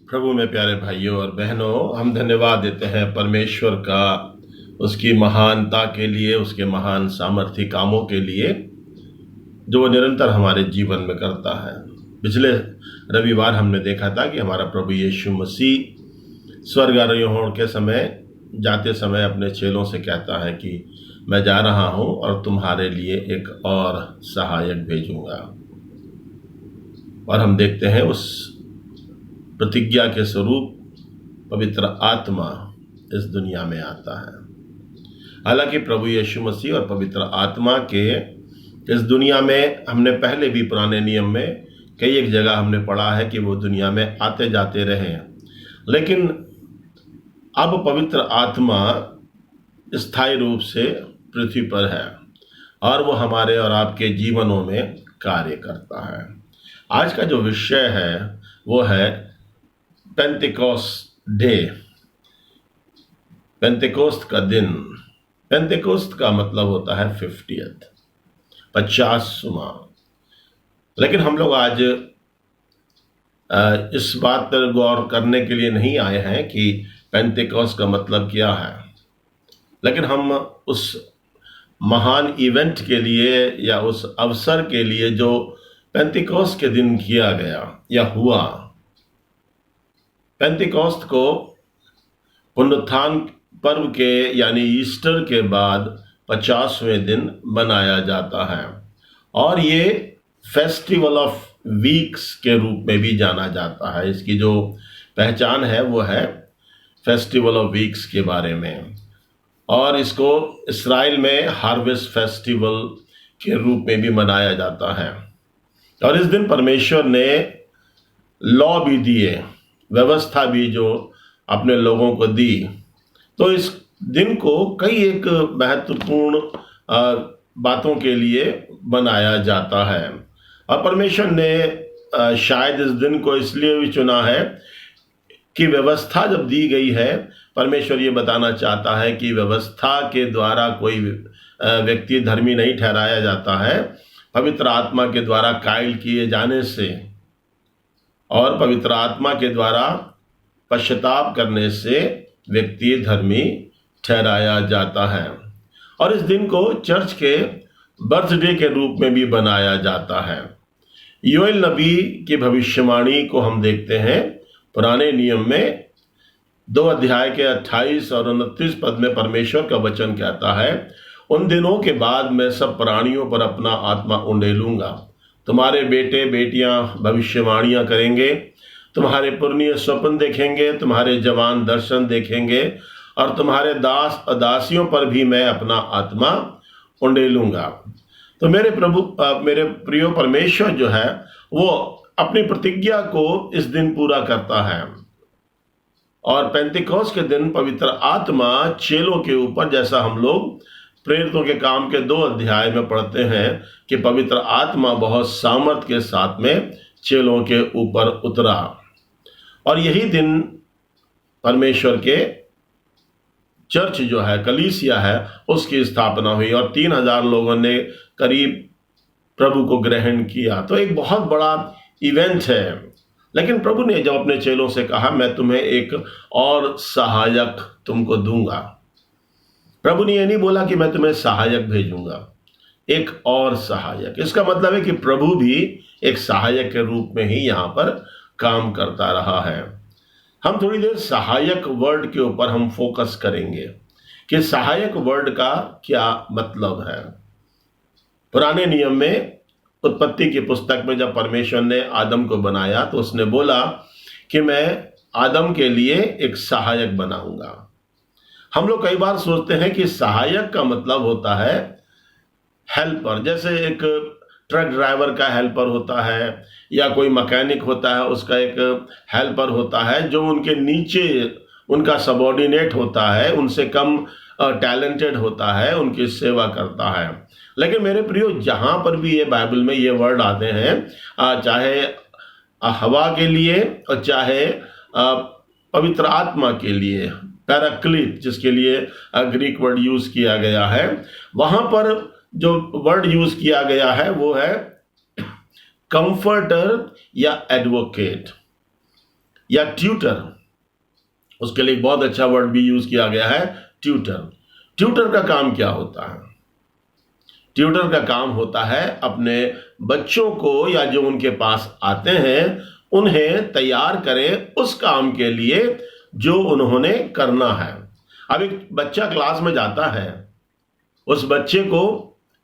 प्रभु में प्यारे भाइयों और बहनों, हम धन्यवाद देते हैं परमेश्वर का उसकी महानता के लिए, उसके महान सामर्थ्य कामों के लिए जो वो निरंतर हमारे जीवन में करता है। पिछले रविवार हमने देखा था कि हमारा प्रभु यीशु मसीह स्वर्ग आरोहण के समय जाते समय अपने चेलों से कहता है कि मैं जा रहा हूं और तुम्हारे लिए एक और सहायक भेजूंगा। और हम देखते हैं उस प्रतिज्ञा के स्वरूप पवित्र आत्मा इस दुनिया में आता है। हालांकि प्रभु यीशु मसीह और पवित्र आत्मा के इस दुनिया में हमने पहले भी पुराने नियम में कई एक जगह हमने पढ़ा है कि वो दुनिया में आते जाते रहे हैं, लेकिन अब पवित्र आत्मा स्थायी रूप से पृथ्वी पर है और वो हमारे और आपके जीवनों में कार्य करता है। आज का जो विषय है वो है पेंटेकोस्ट डे, पेंटेकोस्ट का दिन। पेंटेकोस्ट का मतलब होता है 50वां। लेकिन हम लोग आज इस बात पर गौर करने के लिए नहीं आए हैं कि पेंटेकोस्ट का मतलब क्या है, लेकिन हम उस महान इवेंट के लिए या उस अवसर के लिए जो पेंटेकोस्ट के दिन किया गया या हुआ, पेंटेकोस्ट को पुनरुत्थान पर्व के यानी ईस्टर के बाद 50वें दिन मनाया जाता है और ये फेस्टिवल ऑफ वीक्स के रूप में भी जाना जाता है। इसकी जो पहचान है वो है फेस्टिवल ऑफ वीक्स के बारे में, और इसको इस्राएल में हार्वेस्ट फेस्टिवल के रूप में भी मनाया जाता है। और इस दिन परमेश्वर ने लॉ भी दिए, व्यवस्था भी जो अपने लोगों को दी। तो इस दिन को कई एक महत्वपूर्ण बातों के लिए बनाया जाता है और परमेश्वर ने शायद इस दिन को इसलिए भी चुना है कि व्यवस्था जब दी गई है, परमेश्वर ये बताना चाहता है कि व्यवस्था के द्वारा कोई व्यक्ति धर्मी नहीं ठहराया जाता है। पवित्र आत्मा के द्वारा कायल किए जाने से और पवित्र आत्मा के द्वारा पश्चाताप करने से व्यक्ति धर्मी ठहराया जाता है। और इस दिन को चर्च के बर्थडे के रूप में भी बनाया जाता है। योएल नबी की भविष्यवाणी को हम देखते हैं पुराने नियम में 2 अध्याय के 28 और 29 पद में परमेश्वर का वचन कहता है, उन दिनों के बाद मैं सब प्राणियों पर अपना आत्मा उंडेलूंगा। तुम्हारे बेटे बेटियां भविष्यवाणियां करेंगे, तुम्हारे पुरनिये स्वप्न देखेंगे, तुम्हारे जवान दर्शन देखेंगे और तुम्हारे दास और दासियों पर भी मैं अपना आत्मा उंडेलूंगा। तो मेरे प्रियो परमेश्वर जो है वो अपनी प्रतिज्ञा को इस दिन पूरा करता है। और पेंटेकोस्ट के दिन पवित्र आत्मा चेलों के ऊपर, जैसा हम लोग प्रेरितों के काम के 2 अध्याय में पढ़ते हैं कि पवित्र आत्मा बहुत सामर्थ के साथ में चेलों के ऊपर उतरा और यही दिन परमेश्वर के चर्च जो है, कलीसिया है, उसकी स्थापना हुई और 3000 लोगों ने करीब प्रभु को ग्रहण किया। तो एक बहुत बड़ा इवेंट है। लेकिन प्रभु ने जब अपने चेलों से कहा मैं तुम्हें एक और सहायक तुमको दूंगा, प्रभु ने यह नहीं बोला कि मैं तुम्हें सहायक भेजूंगा, एक और सहायक। इसका मतलब है कि प्रभु भी एक सहायक के रूप में ही यहाँ पर काम करता रहा है। हम थोड़ी देर सहायक वर्ड के ऊपर हम फोकस करेंगे कि सहायक वर्ड का क्या मतलब है। पुराने नियम में उत्पत्ति की पुस्तक में जब परमेश्वर ने आदम को बनाया तो उसने बोला कि मैं आदम के लिए एक सहायक बनाऊंगा। हम लोग कई बार सोचते हैं कि सहायक का मतलब होता है हेल्पर, जैसे एक ट्रक ड्राइवर का हेल्पर होता है या कोई मैकेनिक होता है, उसका एक हेल्पर होता है जो उनके नीचे उनका सबॉर्डिनेट होता है, उनसे कम टैलेंटेड होता है, उनकी सेवा करता है। लेकिन मेरे प्रियो, जहाँ पर भी ये बाइबल में ये वर्ड आते हैं, चाहे हवा के लिए और चाहे पवित्र आत्मा के लिए, पैराक्लीट जिसके लिए ग्रीक वर्ड यूज किया गया है, वहाँ पर जो वर्ड यूज किया गया है वो है कंफर्टर या एडवोकेट। या ट्यूटर, उसके लिए एक बहुत अच्छा वर्ड भी यूज किया गया है, ट्यूटर। ट्यूटर का काम क्या होता है? ट्यूटर का काम होता है अपने बच्चों को या जो उनके पास आते हैं उन्हें तैयार करें उस काम के लिए जो उन्होंने करना है। अब एक बच्चा क्लास में जाता है, उस बच्चे को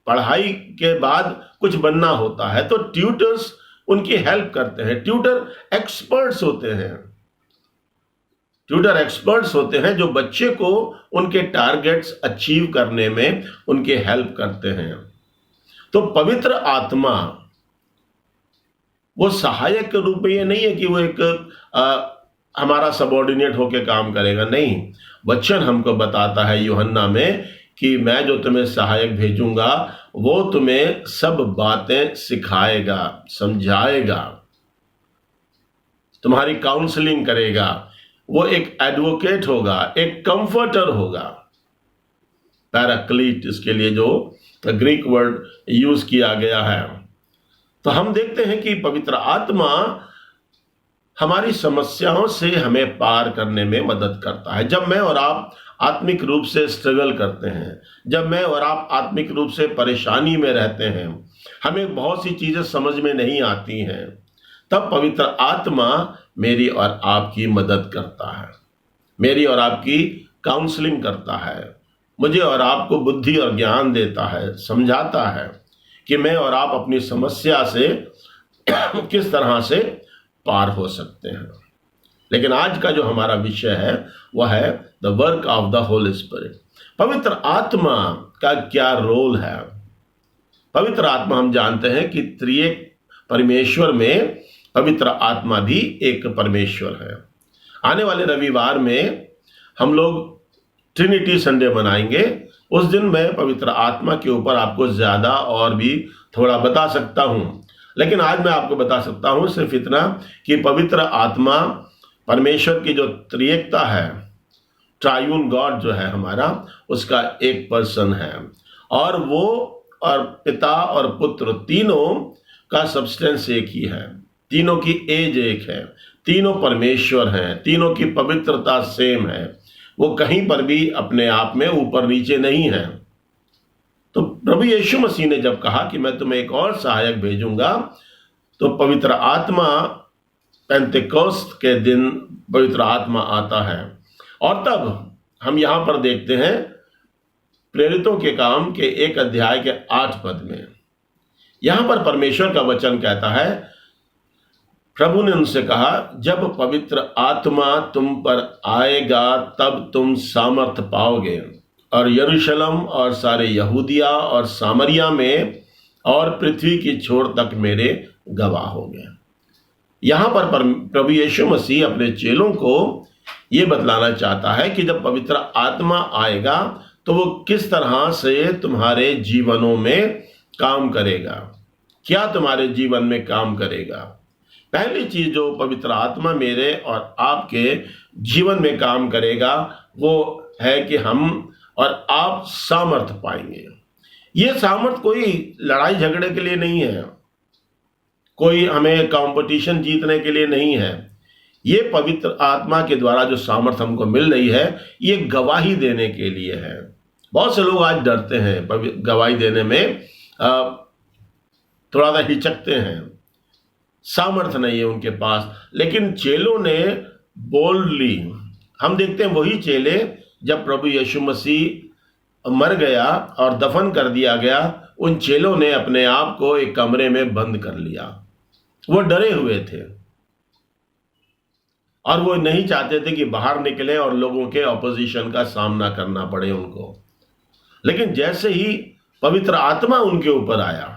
पढ़ाई के बाद कुछ बनना होता है, तो ट्यूटर्स उनकी हेल्प करते हैं। ट्यूटर एक्सपर्ट्स होते हैं, ट्यूटर एक्सपर्ट्स होते हैं जो बच्चे को उनके टारगेट्स अचीव करने में उनके हेल्प करते हैं। तो पवित्र आत्मा वो सहायक के रूप में ये नहीं है कि वो एक हमारा सबॉर्डिनेट होकर काम करेगा, नहीं। वचन हमको बताता है यूहन्ना में कि मैं जो तुम्हें सहायक भेजूंगा वो तुम्हें सब बातें सिखाएगा, समझाएगा, तुम्हारी काउंसलिंग करेगा। वो एक एडवोकेट होगा, एक कंफर्टर होगा। पैराक्लीट इसके लिए जो ग्रीक वर्ड यूज किया गया है। तो हम देखते हैं कि पवित्र आत्मा हमारी समस्याओं से हमें पार करने में मदद करता है। जब मैं और आप आत्मिक रूप से स्ट्रगल करते हैं, जब मैं और आप आत्मिक रूप से परेशानी में रहते हैं, हमें बहुत सी चीजें समझ में नहीं आती हैं, तब पवित्र आत्मा मेरी और आपकी मदद करता है, मेरी और आपकी काउंसलिंग करता है, मुझे और आपको बुद्धि और ज्ञान देता है, समझाता है कि मैं और आप अपनी समस्या से किस तरह से पार हो सकते हैं। लेकिन आज का जो हमारा विषय है वह है the work of the Holi spirit. पवित्र आत्मा का क्या रोल है? पवित्र आत्मा हम जानते हैं कि त्रिएक परमेश्वर में पवित्र आत्मा भी एक परमेश्वर है। आने वाले रविवार में हम लोग ट्रिनिटी संडे मनाएंगे। उस दिन मैं पवित्र आत्मा के ऊपर आपको ज्यादा और भी थोड़ा बता सकता हूं, लेकिन आज मैं आपको बता सकता हूं सिर्फ इतना कि पवित्र आत्मा परमेश्वर की जो त्रिएकता है, ट्रायून गॉड जो है हमारा, उसका एक पर्सन है, और वो और पिता और पुत्र तीनों का सब्सटेंस एक ही है, तीनों की एज एक है, तीनों परमेश्वर हैं, तीनों की पवित्रता सेम है, वो कहीं पर भी अपने आप में ऊपर नीचे नहीं है। तो प्रभु यीशु मसीह ने जब कहा कि मैं तुम्हें एक और सहायक भेजूंगा, तो पवित्र आत्मा पेंतेकोस्त के दिन पवित्र आत्मा आता है। और तब हम यहां पर देखते हैं प्रेरितों के काम के 1 अध्याय के 8 पद में, यहां पर परमेश्वर का वचन कहता है, प्रभु ने उनसे कहा, जब पवित्र आत्मा तुम पर आएगा तब तुम सामर्थ पाओगे और यरूशलेम और सारे यहूदिया और सामरिया में और पृथ्वी की छोर तक मेरे गवाह होंगे। यहां पर प्रभु यीशु मसीह अपने चेलों को यह बतलाना चाहता है कि जब पवित्र आत्मा आएगा तो वो किस तरह से तुम्हारे जीवनों में काम करेगा, क्या तुम्हारे जीवन में काम करेगा। पहली चीज जो पवित्र आत्मा मेरे और आपके जीवन में काम करेगा वो है कि हम और आप सामर्थ पाएंगे। ये सामर्थ कोई लड़ाई झगड़े के लिए नहीं है, कोई हमें कंपटीशन जीतने के लिए नहीं है। ये पवित्र आत्मा के द्वारा जो सामर्थ हमको मिल रही है, ये गवाही देने के लिए है। बहुत से लोग आज डरते हैं गवाही देने में, थोड़ा सा हिचकते हैं, सामर्थ नहीं है उनके पास। लेकिन चेलों ने बोल्डली, हम देखते हैं वही चेले जब प्रभु यीशु मसीह मर गया और दफन कर दिया गया, उन चेलों ने अपने आप को एक कमरे में बंद कर लिया। वो डरे हुए थे और वो नहीं चाहते थे कि बाहर निकले और लोगों के ऑपोजिशन का सामना करना पड़े उनको। लेकिन जैसे ही पवित्र आत्मा उनके ऊपर आया,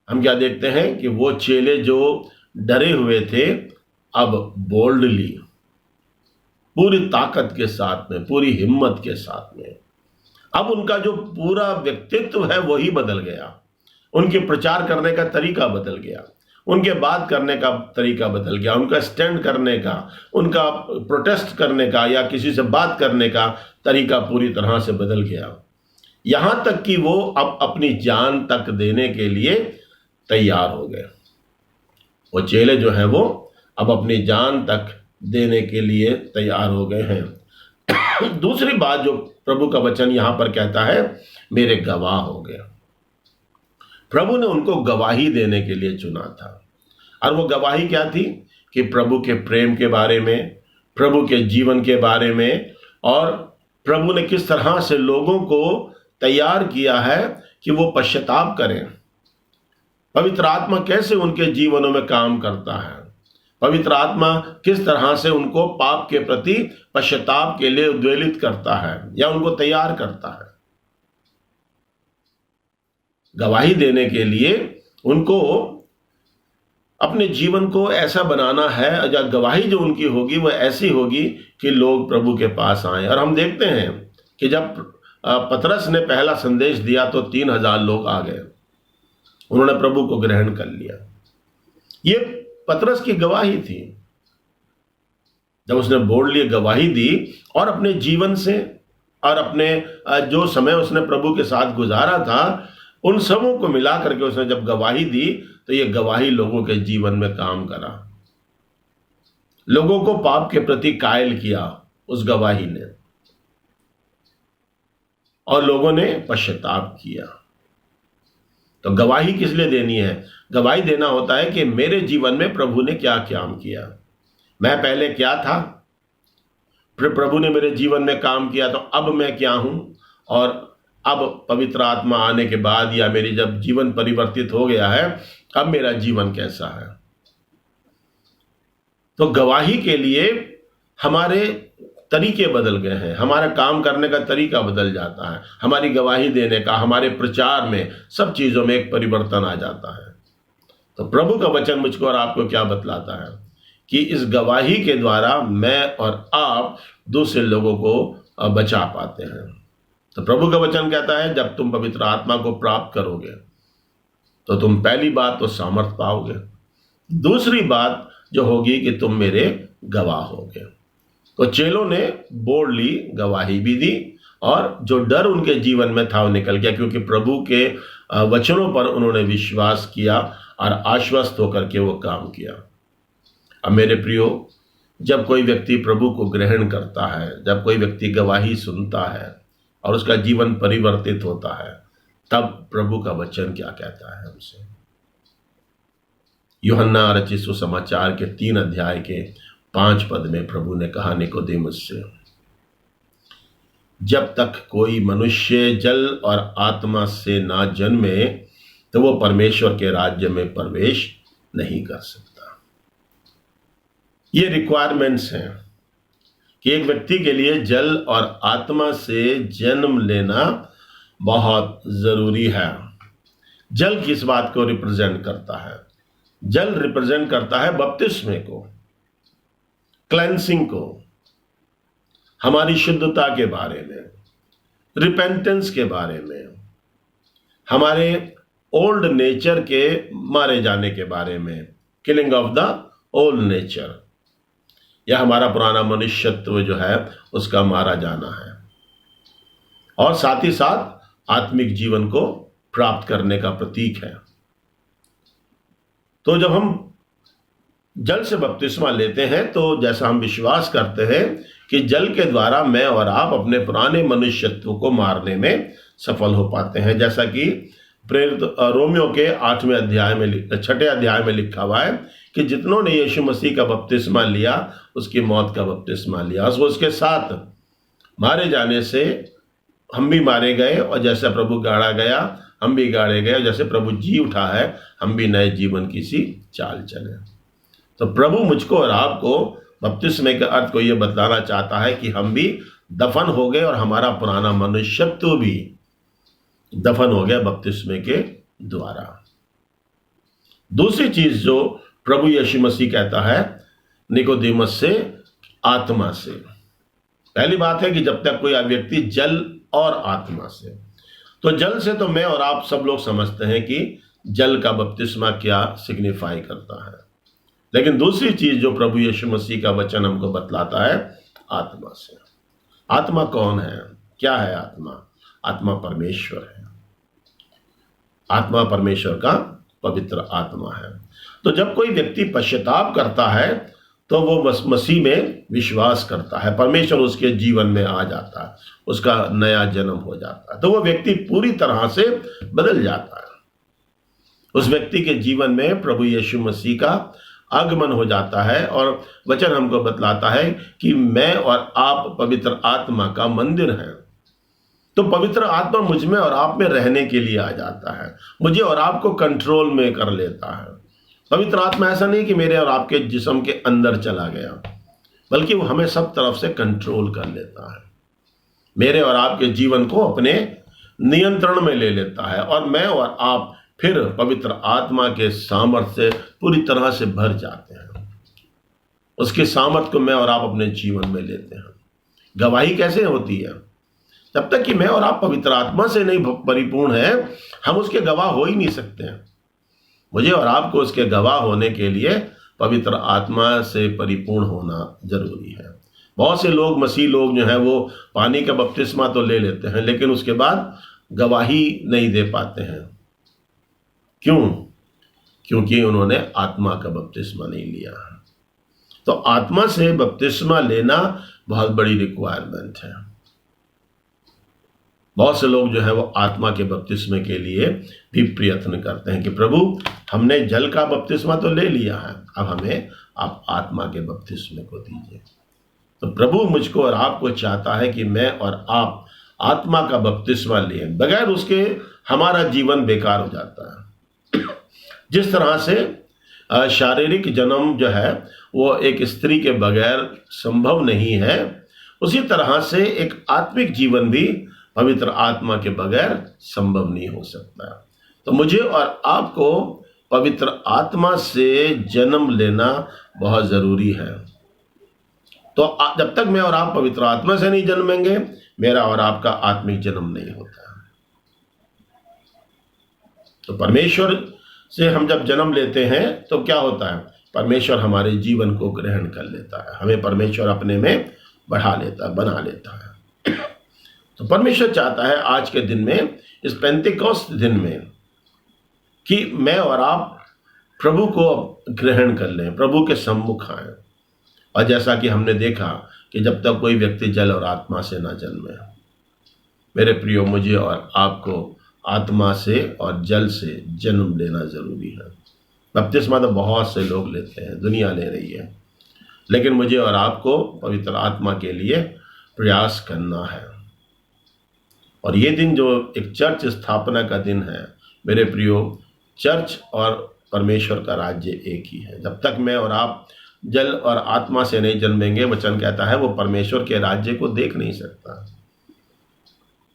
हम क्या देखते हैं कि वो चेले जो डरे हुए थे अब बोल्डली, पूरी ताकत के साथ में, पूरी हिम्मत के साथ में, अब उनका जो पूरा व्यक्तित्व है वही बदल गया। उनके प्रचार करने का तरीका बदल गया, उनके बात करने का तरीका बदल गया, उनका स्टैंड करने का, उनका प्रोटेस्ट करने का या किसी से बात करने का तरीका पूरी तरह से बदल गया। यहां तक कि वो अब अपनी जान तक देने के लिए तैयार हो गए। वो चेले जो हैं वो अब अपनी जान तक देने के लिए तैयार हो गए हैं। दूसरी बात जो प्रभु का वचन यहां पर कहता है, मेरे गवाह हो गए। प्रभु ने उनको गवाही देने के लिए चुना था। और वो गवाही क्या थी? कि प्रभु के प्रेम के बारे में, प्रभु के जीवन के बारे में, और प्रभु ने किस तरह से लोगों को तैयार किया है कि वो पश्चाताप करें। पवित्र आत्मा कैसे उनके जीवनों में काम करता है, पवित्र आत्मा किस तरह से उनको पाप के प्रति पश्चाताप के लिए उद्वेलित करता है या उनको तैयार करता है। गवाही देने के लिए उनको अपने जीवन को ऐसा बनाना है, या गवाही जो उनकी होगी वह ऐसी होगी कि लोग प्रभु के पास आए। और हम देखते हैं कि जब पतरस ने पहला संदेश दिया तो 3000 लोग आ गए, उन्होंने प्रभु को ग्रहण कर लिया। ये पतरस की गवाही थी। जब उसने बोल लिए गवाही दी और अपने जीवन से और अपने जो समय उसने प्रभु के साथ गुजारा था उन सबों को मिला करके उसने जब गवाही दी, तो ये गवाही लोगों के जीवन में काम करा, लोगों को पाप के प्रति कायल किया उस गवाही ने, और लोगों ने पश्चाताप किया। तो गवाही किस लिए देनी है? गवाही देना होता है कि मेरे जीवन में प्रभु ने क्या काम किया, मैं पहले क्या था, फिर प्रभु ने मेरे जीवन में काम किया, तो अब मैं क्या हूं, और अब पवित्र आत्मा आने के बाद या मेरी जब जीवन परिवर्तित हो गया है, अब मेरा जीवन कैसा है। तो गवाही के लिए हमारे तरीके बदल गए हैं, हमारा काम करने का तरीका बदल जाता है, हमारी गवाही देने का, हमारे प्रचार में, सब चीजों में एक परिवर्तन आ जाता है। तो प्रभु का वचन मुझको और आपको क्या बतलाता है कि इस गवाही के द्वारा मैं और आप दूसरे लोगों को बचा पाते हैं। तो प्रभु का वचन कहता है जब तुम पवित्र आत्मा को प्राप्त करोगे तो तुम पहली बात तो सामर्थ पाओगे, दूसरी बात जो होगी कि तुम मेरे गवाह होगे। तो चेलों ने बोल ली, गवाही भी दी, और जो डर उनके जीवन में था वो निकल गया, क्योंकि प्रभु के वचनों पर उन्होंने विश्वास किया और आश्वस्त होकर के वो काम किया। अब मेरे प्रियो, जब कोई व्यक्ति प्रभु को ग्रहण करता है, जब कोई व्यक्ति गवाही सुनता है और उसका जीवन परिवर्तित होता है, तब प्रभु का वचन क्या कहता है हमसे। यूहन्ना रचित सुसमाचार के 3 अध्याय के 5 पद में प्रभु ने कहा निकोदेमुस से, जब तक कोई मनुष्य जल और आत्मा से ना जन्मे तो वो परमेश्वर के राज्य में प्रवेश नहीं कर सकता। ये रिक्वायरमेंट्स हैं कि एक व्यक्ति के लिए जल और आत्मा से जन्म लेना बहुत जरूरी है। जल किस बात को रिप्रेजेंट करता है? जल रिप्रेजेंट करता है बपतिस्मे को, क्लेंसिंग को, हमारी शुद्धता के बारे में, रिपेंटेंस के बारे में, हमारे ओल्ड नेचर के मारे जाने के बारे में, killing of the old nature, या हमारा पुराना मनुष्यत्व जो है उसका मारा जाना है, और साथ ही साथ आत्मिक जीवन को प्राप्त करने का प्रतीक है। तो जब हम जल से बपतिस्मा लेते हैं तो जैसा हम विश्वास करते हैं कि जल के द्वारा मैं और आप अपने पुराने मनुष्यत्व को मारने में सफल हो पाते हैं, जैसा कि प्रेरित रोमियो के 8वें अध्याय में 6ठे अध्याय में लिखा हुआ है कि जितनों ने यीशु मसीह का बपतिस्मा लिया उसकी मौत का बपतिस्मा लिया, उसके साथ मारे जाने से हम भी मारे गए, और जैसा प्रभु गाड़ा गया हम भी गाड़े गए, जैसे प्रभु जी उठा है हम भी नए जीवन की सी चाल चले। तो प्रभु मुझको और आपको बपतिस्मे के अर्थ को यह बतलाना चाहता है कि हम भी दफन हो गए और हमारा पुराना मनुष्यत्व भी दफन हो गया बपतिस्मे के द्वारा। दूसरी चीज जो प्रभु यीशु मसीह कहता है निकोदेमुस से, आत्मा से। पहली बात है कि जब तक कोई व्यक्ति जल और आत्मा से, तो जल से तो मैं और आप सब लोग समझते हैं कि जल का बपतिस्मा क्या सिग्निफाई करता है, लेकिन दूसरी चीज जो प्रभु यीशु मसीह का वचन हमको बतलाता है आत्मा से। आत्मा कौन है? क्या है आत्मा? आत्मा परमेश्वर है। आत्मा परमेश्वर का पवित्र आत्मा है। तो जब कोई व्यक्ति पश्चाताप करता है तो वो मसीह में विश्वास करता है, परमेश्वर उसके जीवन में आ जाता है, उसका नया जन्म हो जाता है, तो वो व्यक्ति पूरी तरह से बदल जाता है। उस व्यक्ति के जीवन में प्रभु यीशु मसीह का आगमन हो जाता है और वचन हमको बतलाता है कि मैं और आप पवित्र आत्मा का मंदिर हैं। तो पवित्र आत्मा मुझ में और आप में रहने के लिए आ जाता है, मुझे और आपको कंट्रोल में कर लेता है। पवित्र आत्मा ऐसा नहीं कि मेरे और आपके जिस्म के अंदर चला गया, बल्कि वो हमें सब तरफ से कंट्रोल कर लेता है, मेरे और आपके जीवन को अपने नियंत्रण में ले लेता है और मैं और आप फिर पवित्र आत्मा के सामर्थ्य से पूरी तरह से भर जाते हैं। उसके सामर्थ्य को मैं और आप अपने जीवन में लेते हैं। गवाही कैसे होती है? जब तक कि मैं और आप पवित्र आत्मा से नहीं परिपूर्ण है, हम उसके गवाह हो ही नहीं सकते हैं। मुझे और आपको उसके गवाह होने के लिए पवित्र आत्मा से परिपूर्ण होना जरूरी है। बहुत से लोग, मसीह लोग जो हैं, वो पानी का बपतिस्मा तो ले लेते हैं, लेकिन उसके बाद गवाही नहीं दे पाते हैं। क्यों? क्योंकि उन्होंने आत्मा का बपतिस्मा नहीं लिया। तो आत्मा से बपतिस्मा लेना बहुत बड़ी रिक्वायरमेंट है। बहुत से लोग जो है वो आत्मा के बपतिस्मे के लिए भी प्रयत्न करते हैं कि प्रभु हमने जल का बपतिस्मा तो ले लिया है, अब हमें आप आत्मा के बपतिस्मे को दीजिए। तो प्रभु मुझको और आपको चाहता है कि मैं और आप आत्मा का बपतिस्मा लें। बगैर उसके हमारा जीवन बेकार हो जाता है। जिस तरह से शारीरिक जन्म जो है वो एक स्त्री के बगैर संभव नहीं है, उसी तरह से एक आत्मिक जीवन भी पवित्र आत्मा के बगैर संभव नहीं हो सकता। तो मुझे और आपको पवित्र आत्मा से जन्म लेना बहुत जरूरी है। तो जब तक मैं और आप पवित्र आत्मा से नहीं जन्मेंगे, मेरा और आपका आत्मिक जन्म नहीं होता। तो परमेश्वर से हम जब जन्म लेते हैं तो क्या होता है? परमेश्वर हमारे जीवन को ग्रहण कर लेता है, हमें परमेश्वर अपने में बढ़ा लेता है, बना लेता है। तो परमेश्वर चाहता है आज के दिन में, इस पेंतिकोस्त दिन में, कि मैं और आप प्रभु को ग्रहण कर लें, प्रभु के सम्मुख आए। और जैसा कि हमने देखा कि जब तक कोई व्यक्ति जल और आत्मा से ना जन्मे, मेरे प्रियो, मुझे और आपको आत्मा से और जल से जन्म लेना जरूरी है। बपतिस्मा तो बहुत से लोग लेते हैं, दुनिया ले रही है, लेकिन मुझे और आपको पवित्र आत्मा के लिए प्रयास करना है। और ये दिन जो एक चर्च स्थापना का दिन है, मेरे प्रियो, चर्च और परमेश्वर का राज्य एक ही है। जब तक मैं और आप जल और आत्मा से नहीं जन्मेंगे, वचन कहता है, वो परमेश्वर के राज्य को देख नहीं सकता।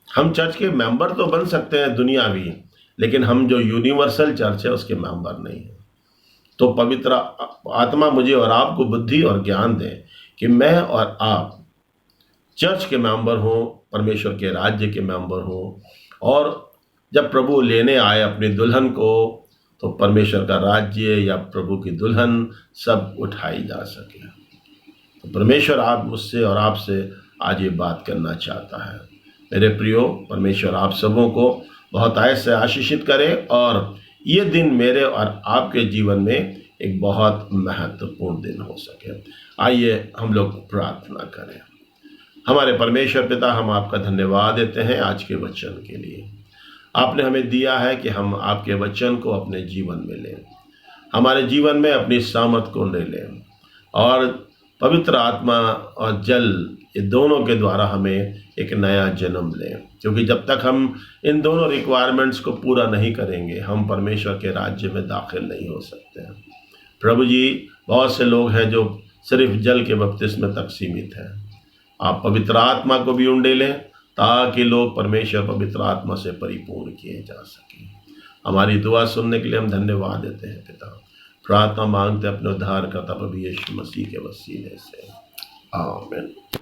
हम चर्च के मेंबर तो बन सकते हैं दुनियावी, लेकिन हम जो यूनिवर्सल चर्च है उसके मेंबर नहीं है। तो पवित्र आत्मा मुझे और आपको बुद्धि और ज्ञान दे कि मैं और आप चर्च के मेंबर हों, परमेश्वर के राज्य के मेंबर हों, और जब प्रभु लेने आए अपनी दुल्हन को, तो परमेश्वर का राज्य या प्रभु की दुल्हन सब उठाई जा सके। तो परमेश्वर आप मुझसे और आपसे आज ये बात करना चाहता है। मेरे प्रियो, परमेश्वर आप सबों को बहुत ऐसे आशीषित करे और ये दिन मेरे और आपके जीवन में एक बहुत महत्वपूर्ण दिन हो सके। आइए हम लोग प्रार्थना करें। हमारे परमेश्वर पिता, हम आपका धन्यवाद देते हैं आज के वचन के लिए। आपने हमें दिया है कि हम आपके वचन को अपने जीवन में लें, हमारे जीवन में अपनी सामर्थ को ले लें, और पवित्र आत्मा और जल, ये दोनों के द्वारा हमें एक नया जन्म लें। क्योंकि जब तक हम इन दोनों रिक्वायरमेंट्स को पूरा नहीं करेंगे, हम परमेश्वर के राज्य में दाखिल नहीं हो सकते हैं। प्रभु जी, बहुत से लोग हैं जो सिर्फ जल के बपतिस्मे तक सीमित हैं। आप पवित्र आत्मा को भी उंडे लें ताकि लोग परमेश्वर पवित्र आत्मा से परिपूर्ण किए जा सकें। हमारी दुआ सुनने के लिए हम धन्यवाद देते हैं पिता। प्रार्थना मांगते अपने उद्धारकर्ता प्रभु यीशु मसीह के वसीले से, आमीन।